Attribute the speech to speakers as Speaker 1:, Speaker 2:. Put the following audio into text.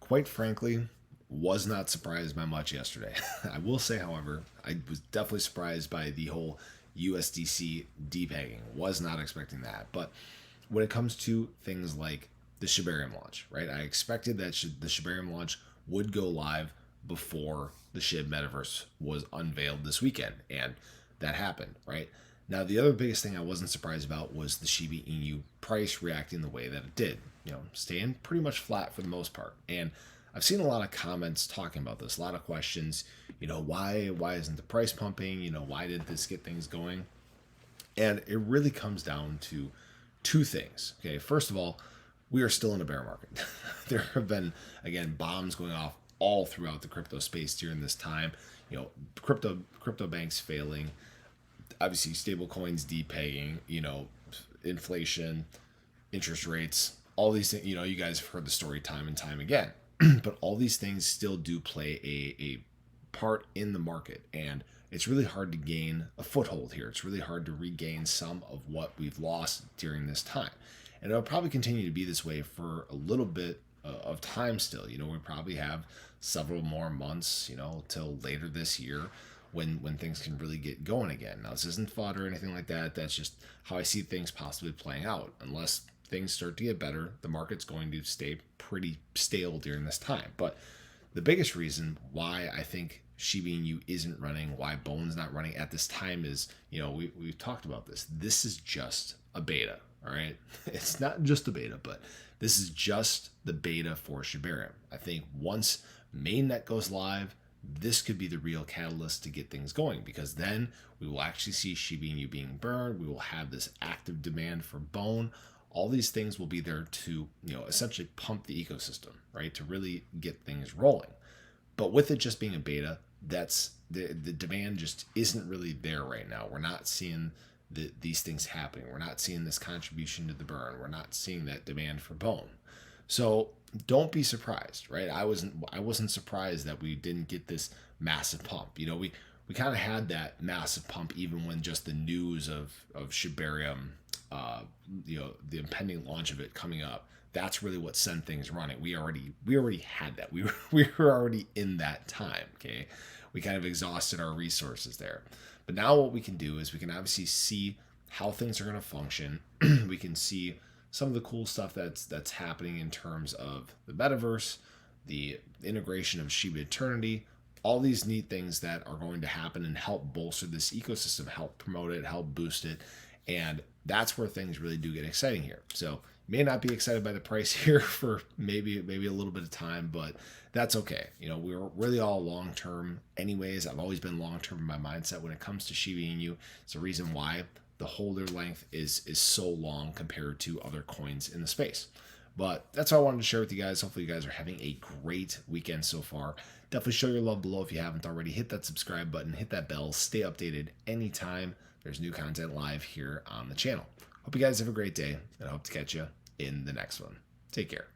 Speaker 1: quite frankly, was not surprised by much yesterday. I will say, however, I was definitely surprised by the whole USDC depegging. Was not expecting that. But when it comes to things like the Shibarium launch, right? I expected that the Shibarium launch would go live before the SHIB metaverse was unveiled this weekend, and that happened, right? Now, the other biggest thing I wasn't surprised about was the Shiba Inu price reacting the way that it did, staying pretty much flat for the most part. And I've seen a lot of comments talking about this, a lot of questions, why isn't the price pumping? Why did this get things going? And it really comes down to two things. Okay, first of all, we are still in a bear market. There have been, again, bombs going off all throughout the crypto space during this time. Crypto banks failing, obviously stable coins depegging, inflation, interest rates, all these things. You guys have heard the story time and time again. But all these things still do play a part in the market, and it's really hard to gain a foothold here. It's really hard to regain some of what we've lost during this time. And it'll probably continue to be this way for a little bit of time still. We probably have several more months, till later this year when things can really get going again. Now, this isn't FUD or anything like that. That's just how I see things possibly playing out. Unless things start to get better, the market's going to stay pretty stale during this time. But the biggest reason why I think Shiba Inu isn't running, why Bone's not running at this time is, we've talked about this. This is just a beta, all right? It's not just a beta, but this is just the beta for Shibarium. I think once mainnet goes live, this could be the real catalyst to get things going, because then we will actually see Shiba Inu being burned. We will have this active demand for Bone. All these things will be there to, essentially pump the ecosystem, right? To really get things rolling. But with it just being a beta, that's the demand just isn't really there right now. We're not seeing these things happening. We're not seeing this contribution to the burn. We're not seeing that demand for Bone. So don't be surprised, right? I wasn't surprised that we didn't get this massive pump. We kind of had that massive pump even when just the news of Shibarium, the impending launch of it coming up. That's really what sent things running. We already had that. We were already in that time. Okay, we kind of exhausted our resources there. But now what we can do is we can obviously see how things are going to function. We can see some of the cool stuff that's happening in terms of the metaverse, the integration of Shiba Eternity, all these neat things that are going to happen and help bolster this ecosystem, help promote it, help boost it. And that's where things really do get exciting here. So you may not be excited by the price here for maybe a little bit of time, but that's okay. We're really all long-term anyways. I've always been long-term in my mindset when it comes to Shiba Inu. It's the reason why the holder length is so long compared to other coins in the space. But that's all I wanted to share with you guys. Hopefully you guys are having a great weekend so far. Definitely show your love below if you haven't already. Hit that subscribe button, hit that bell, stay updated anytime there's new content live here on the channel. Hope you guys have a great day, and I hope to catch you in the next one. Take care.